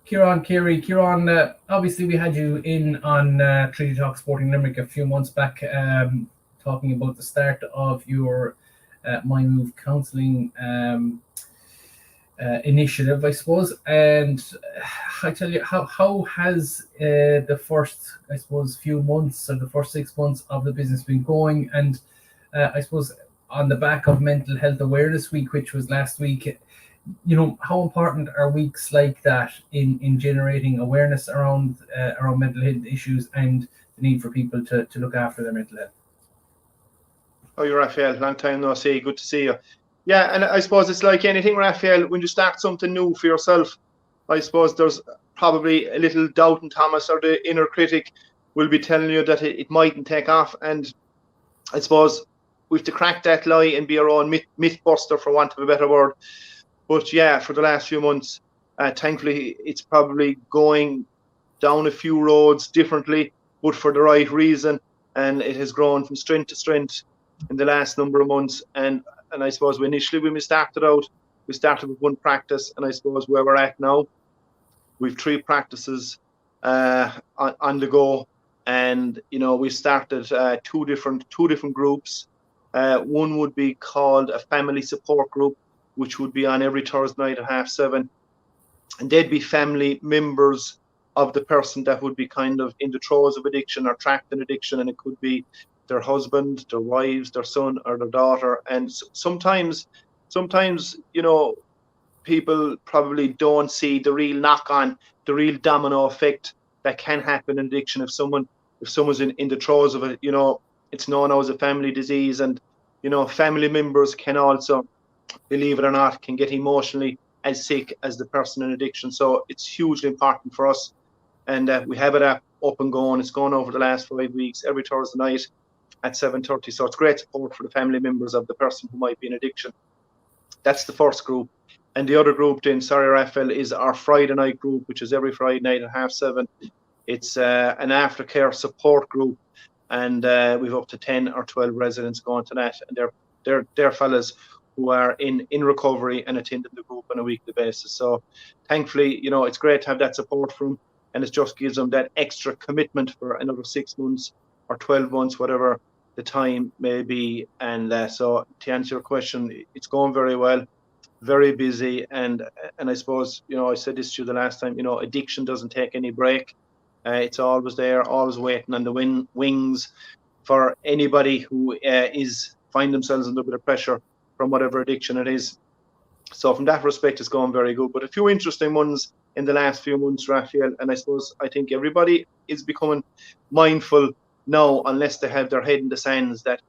Ciaran Carey. Ciaran, obviously we had you in on Treaty Talk Sporting Limerick a few months back, talking about the start of your MyMove counselling initiative, I suppose. And I tell you, how has the first, I suppose, few months or the first 6 months of the business been going? And I suppose on the back of Mental Health Awareness Week, which was last week, how important are weeks like that in generating awareness around mental health issues and the need for people to look after their mental health? Oh, you're Raphael. Long time no see. Good to see you. Yeah, and I suppose it's like anything, Raphael. When you start something new for yourself, I suppose there's probably a little doubt in Thomas, or the inner critic will be telling you that it mightn't take off. And I suppose we have to crack that lie and be our own myth buster, for want of a better word. But yeah, for the last few months, thankfully, it's probably going down a few roads differently, but for the right reason. And it has grown from strength to strength in the last number of months. And I suppose when we started out, we started with one practice. And I suppose where we're at now, we've 3 practices on the go. And, we started two different groups. One would be called a family support group, which would be on every Thursday night at 7:30. And they'd be family members of the person that would be kind of in the throes of addiction or trapped in addiction. And it could be their husband, their wives, their son, or their daughter. And sometimes, people probably don't see the real knock-on, the real domino effect that can happen in addiction if someone's in the throes of it. It's known as a family disease, and family members can also, believe it or not, can get emotionally as sick as the person in addiction. So it's hugely important for us, and we have it up and going. It's gone over the last 5 weeks, every Thursday night at 7:30. So it's great support for the family members of the person who might be in addiction. That's the first group. And the other group then, sorry Raphael, is our Friday night group, which is every Friday night at 7:30. It's an aftercare support group, and we've up to 10 or 12 residents going to that, and they're fellas who are in recovery and attending the group on a weekly basis. So thankfully, it's great to have that support from, and it just gives them that extra commitment for another 6 months or 12 months, whatever the time may be. And so to answer your question, it's going very well, very busy. And I suppose, I said this to you the last time, addiction doesn't take any break. It's always there, always waiting on the wings for anybody who find themselves under a bit of pressure from whatever addiction it is. So from that respect, it's going very good. But a few interesting ones in the last few months, Raphael, and I think everybody is becoming mindful now, unless they have their head in the sands, that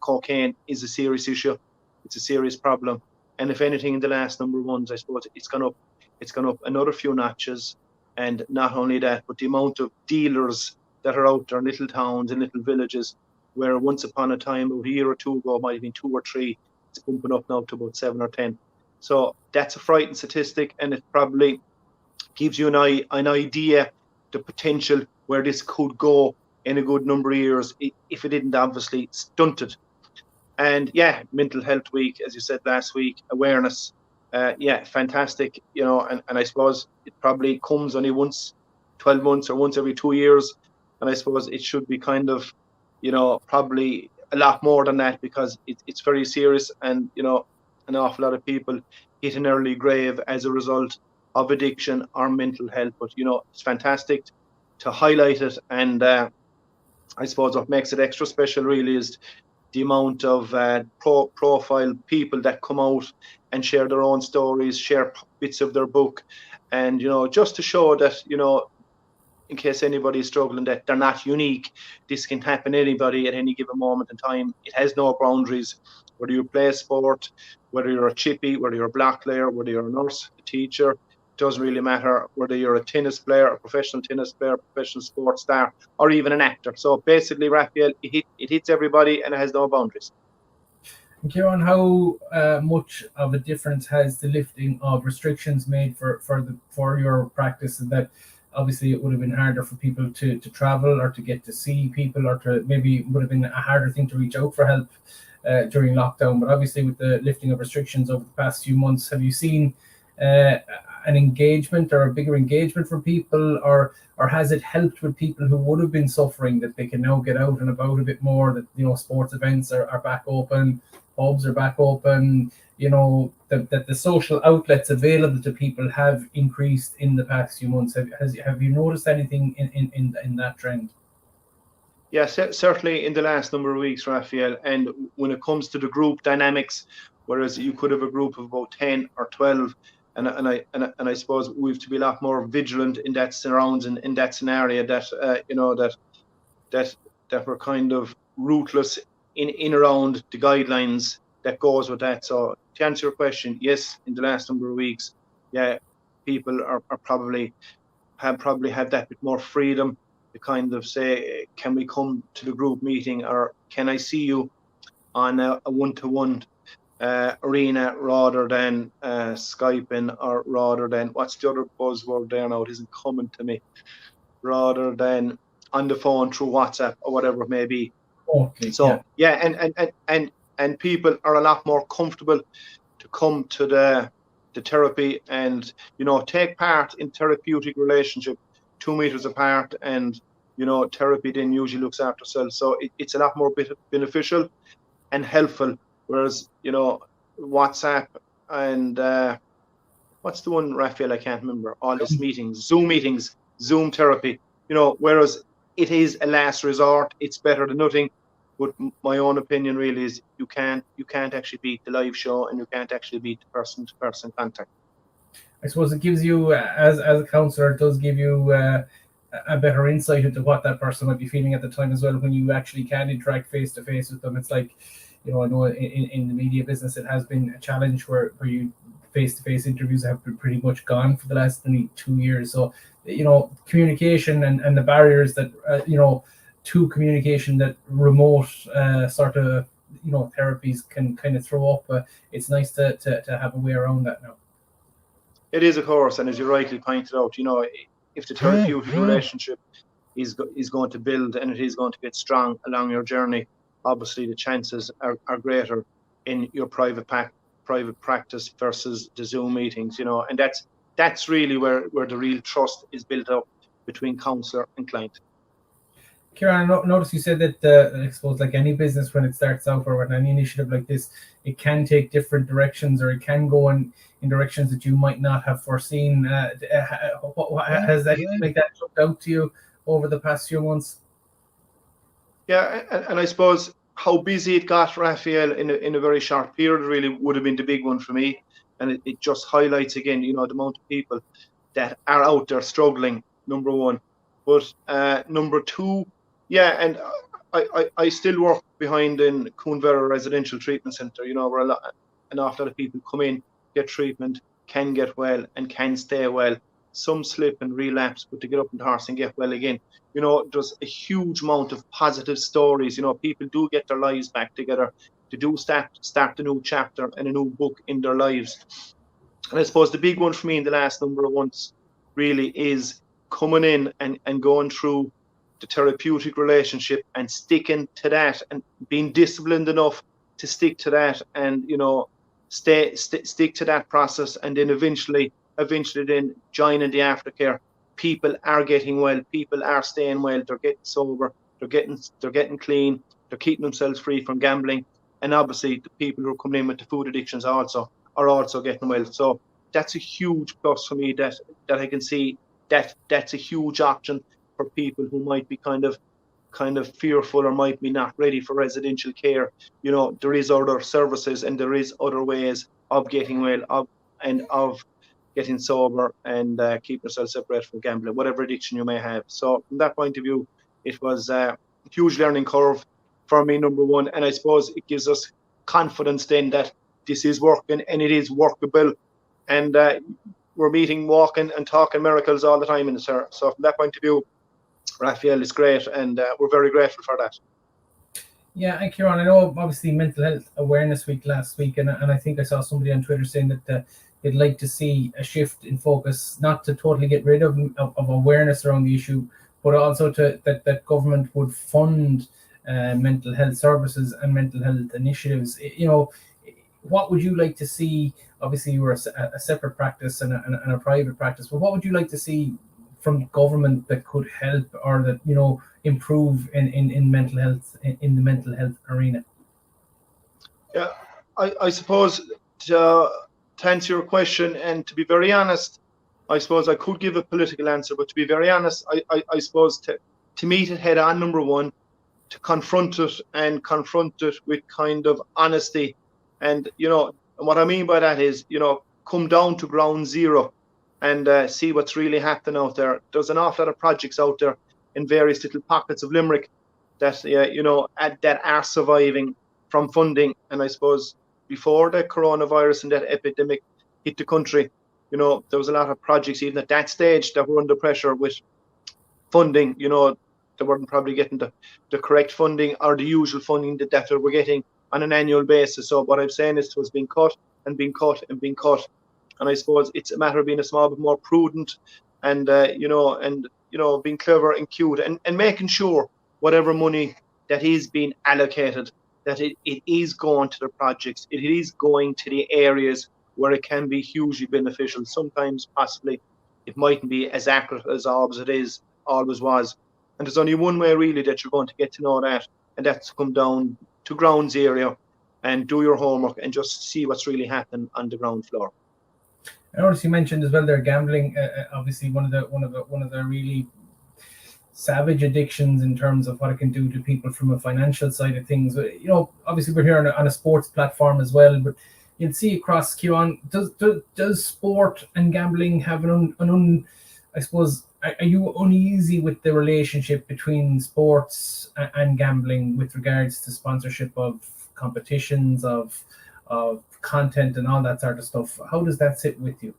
cocaine is a serious issue. It's a serious problem. And if anything, in the last number of months, I suppose it's gone up another few notches. And not only that, but the amount of dealers that are out there in little towns and little villages, where once upon a time, about a year or two ago, might have been 2 or 3, it's bumping up now to about 7 or 10. So that's a frightening statistic, and it probably gives you an idea, the potential where this could go in a good number of years if it didn't obviously stunt it. And yeah, Mental Health Week, as you said last week, awareness, fantastic, and I suppose it probably comes only once 12 months or once every 2 years, and I suppose it should be kind of, probably a lot more than that, because it's very serious, and an awful lot of people hit an early grave as a result of addiction or mental health. But it's fantastic to highlight it, and I suppose what makes it extra special really is the amount of profile people that come out and share their own stories, share bits of their book, and just to show that in case anybody is struggling, that they're not unique. This can happen to anybody at any given moment in time. It has no boundaries. Whether you play a sport, whether you're a chippy, whether you're a block player, whether you're a nurse, a teacher, it doesn't really matter. Whether you're a tennis player, a professional tennis player, professional sports star, or even an actor. So basically, Raphael, it hits everybody, and it has no boundaries. And Ciaran, how much of a difference has the lifting of restrictions made for your practice? And that obviously it would have been harder for people to travel or to get to see people, or to maybe would have been a harder thing to reach out for help during lockdown. But obviously with the lifting of restrictions over the past few months, have you seen an engagement or a bigger engagement for people, or has it helped with people who would have been suffering, that they can now get out and about a bit more, that, you know, sports events are back open, pubs are back open, you know, that the social outlets available to people have increased in the past few months? Have you noticed anything in that trend? Yeah, certainly in the last number of weeks, Raphael. And when it comes to the group dynamics, whereas you could have a group of about 10 or 12, and I suppose we have to be a lot more vigilant in that surrounds and in that scenario, that you know, that that we're kind of ruthless in around the guidelines that goes with that. So to answer your question, yes, in the last number of weeks, yeah, people are probably had that bit more freedom to kind of say, can we come to the group meeting, or can I see you on a one-to-one arena, rather than Skyping, or rather than, what's the other buzzword there now, it isn't coming to me, rather than on the phone through WhatsApp or whatever it may be. Okay, So yeah, and people are a lot more comfortable to come to the therapy, and, you know, take part in therapeutic relationship 2 meters apart, and, you know, therapy then usually looks after itself. So it's a lot more beneficial and helpful, whereas, you know, WhatsApp and what's the one, Raphael, I can't remember, all these meetings, Zoom therapy, you know, whereas it is a last resort, it's better than nothing. But my own opinion really is you can't actually beat the live show, and you can't actually beat the person-to-person contact. I suppose it gives you, as a counsellor, it does give you a better insight into what that person might be feeling at the time as well, when you actually can interact face to face with them. It's like, you know, I know in the media business it has been a challenge where you face to face interviews have been pretty much gone for the last nearly 2 years. So, you know, communication and the barriers that you know, to communication, that remote sort of, you know, therapies can kind of throw up. It's nice to have a way around that now. It is, of course, and as you rightly pointed out, you know, if the therapeutic relationship is going to build, and it is going to get strong along your journey, obviously the chances are greater in your private practice versus the Zoom meetings, you know, and that's really where the real trust is built up between counsellor and client. Ciaran, I notice you said that I suppose, like any business, when it starts out, or when any initiative like this, it can take different directions, or it can go in directions that you might not have foreseen. Has anything like that jumped out to you over the past few months? Yeah, and I suppose how busy it got, Raphael, in a very short period really would have been the big one for me. And it just highlights again, you know, the amount of people that are out there struggling, number one. But number two, yeah, and I still work behind in Coonvera Residential Treatment Centre, you know, where an awful lot of people come in, get treatment, can get well, and can stay well. Some slip and relapse, but to get up in the horse and get well again. You know, there's a huge amount of positive stories. You know, people do get their lives back together. They do start a new chapter and a new book in their lives. And I suppose the big one for me in the last number of months really is coming in and going through the therapeutic relationship and sticking to that, and being disciplined enough to stick to that, and, you know, stick to that process, and then eventually then joining the aftercare. People are getting well, people are staying well, they're getting sober, they're getting clean, they're keeping themselves free from gambling, and obviously the people who are coming in with the food addictions are also getting well. So that's a huge plus for me, that I can see that's a huge option for people who might be kind of fearful, or might be not ready for residential care. You know, there is other services, and there is other ways of getting well, of getting sober, and keep yourself separate from gambling, whatever addiction you may have. So from that point of view, it was a huge learning curve for me, number one. And I suppose it gives us confidence then that this is working, and it is workable. And we're meeting, walking, and talking miracles all the time in the sir. So from that point of view, Raphael, is great, and we're very grateful for that. Yeah, and Ciaran, I know obviously Mental Health Awareness Week last week, and I think I saw somebody on Twitter saying that they'd like to see a shift in focus, not to totally get rid of awareness around the issue, but also that government would fund mental health services and mental health initiatives. You know, what would you like to see? Obviously, you were a separate practice and a private practice, but what would you like to see from government that could help, or that improve in mental health, in the mental health arena? Yeah, I suppose to, to answer your question, and to be very honest, I suppose I could give a political answer, but to be very honest, I suppose to meet it head on, number one, to confront it, and confront it with kind of honesty. And, what I mean by that is, come down to ground zero and see what's really happening out there. There's an awful lot of projects out there in various little pockets of Limerick that, that are surviving from funding. And I suppose before the coronavirus and that epidemic hit the country, there was a lot of projects even at that stage that were under pressure with funding. They weren't probably getting the correct funding or the usual funding that they were getting on an annual basis. So what I'm saying is, it was being cut and being cut and being cut. And I suppose it's a matter of being a small bit more prudent and, being clever and cute and making sure whatever money that is being allocated, that it is going to the projects, it is going to the areas where it can be hugely beneficial. Sometimes possibly it mightn't be as accurate as always was. And there's only one way really that you're going to get to know that, and that's to come down to ground zero and do your homework and just see what's really happening on the ground floor. I noticed you mentioned as well there gambling. Obviously, one of the really savage addictions in terms of what it can do to people from a financial side of things. Obviously we're here on a sports platform as well, but you'd see across Ciaran, does sport and gambling have I suppose, are you uneasy with the relationship between sports and gambling with regards to sponsorship of competitions, of content and all that sort of stuff? How does that sit with you?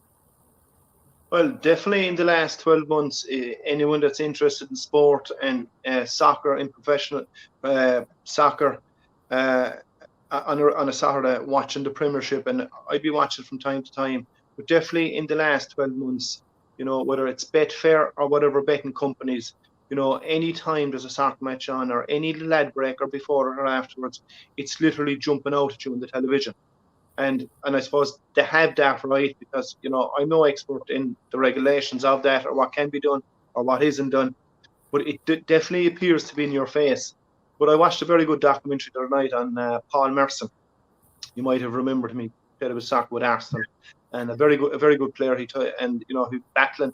Well, definitely in the last 12 months, anyone that's interested in sport and soccer, in professional soccer, on a Saturday, watching the Premiership, and I'd be watching from time to time. But definitely in the last 12 months, whether it's Betfair or whatever betting companies, any time there's a soccer match on or any little ad break or before or afterwards, it's literally jumping out at you on the television. And I suppose they have that right, because, I'm no expert in the regulations of that or what can be done or what isn't done, but it definitely appears to be in your face. But I watched a very good documentary the other night on Paul Merson. You might have remembered him. He played with soccer with Arsenal, and a very good player. He battling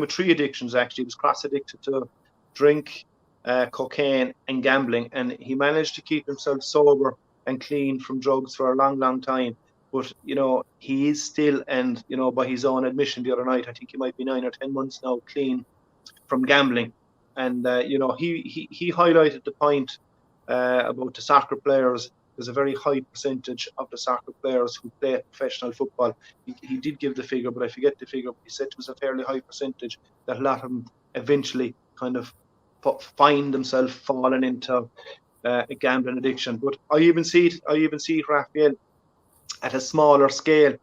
with three addictions actually. He was cross addicted to drink, cocaine, and gambling, and he managed to keep himself sober and clean from drugs for a long time. But he is still, and by his own admission the other night, I think he might be 9 or 10 months now clean from gambling. And he highlighted the point about the soccer players. There's a very high percentage of the soccer players who play professional football. He did give the figure, but I forget the figure. He said it was a fairly high percentage that a lot of them eventually kind of find themselves falling into a gambling addiction. But I even see it, Raphael, at a smaller scale.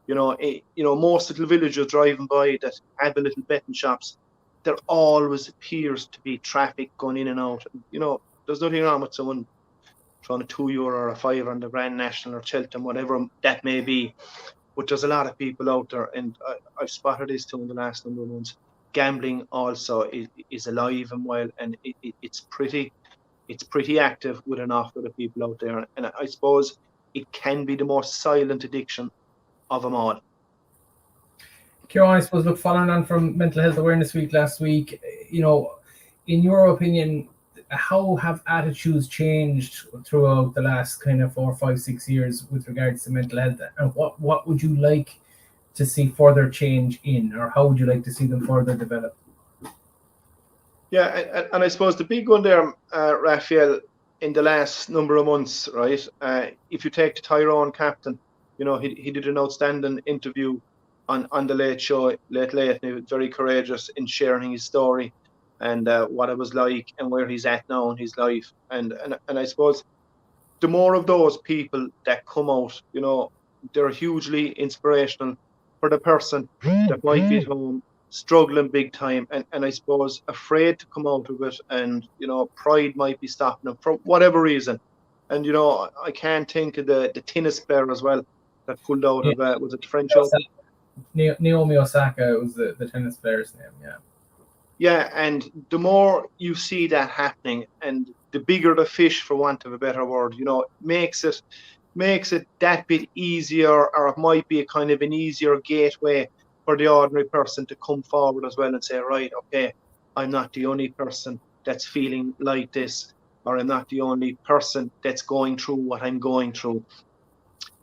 Most little villages driving by that have a little betting shops, there always appears to be traffic going in and out. There's nothing wrong with someone throwing a €2 or a €5 on the Grand National or Cheltenham, whatever that may be. But there's a lot of people out there, and I've spotted this too in the last number of months. Gambling also is alive and well, and it's pretty active with an awful lot of people out there. And I suppose it can be the most silent addiction of them all. Ciaran, I suppose, look, following on from Mental Health Awareness Week last week, in your opinion, how have attitudes changed throughout the last kind of 4, 5, 6 years with regards to mental health? And what would you like to see further change in, or how would you like to see them further develop? Yeah, and I suppose the big one there, Raphael, in the last number of months, right? If you take the Tyrone captain, he did an outstanding interview on the Late Show, Late, and he was very courageous in sharing his story and what it was like and where he's at now in his life. And I suppose the more of those people that come out, they're hugely inspirational for the person that might be at home struggling big time, and I suppose afraid to come out of it, and pride might be stopping them for whatever reason. And I can't think of the tennis player as well that pulled out Yeah. of was it the French Open? Naomi Osaka was the tennis player's name. Yeah. Yeah, and the more you see that happening, and the bigger the fish, for want of a better word, makes it that bit easier, or it might be a kind of an easier gateway for the ordinary person to come forward as well and say, right, okay, I'm not the only person that's feeling like this, or I'm not the only person that's going through what I'm going through.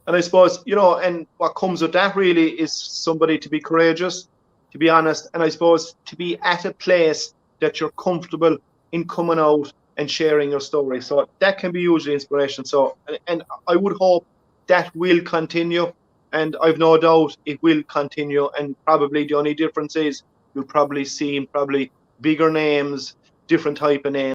And I suppose, and what comes with that really is somebody to be courageous, to be honest, and I suppose to be at a place that you're comfortable in coming out and sharing your story. So that can be hugely inspiration. So, and I would hope that will continue. And I've no doubt it will continue. And probably the only difference is you'll probably see probably bigger names, different type of names.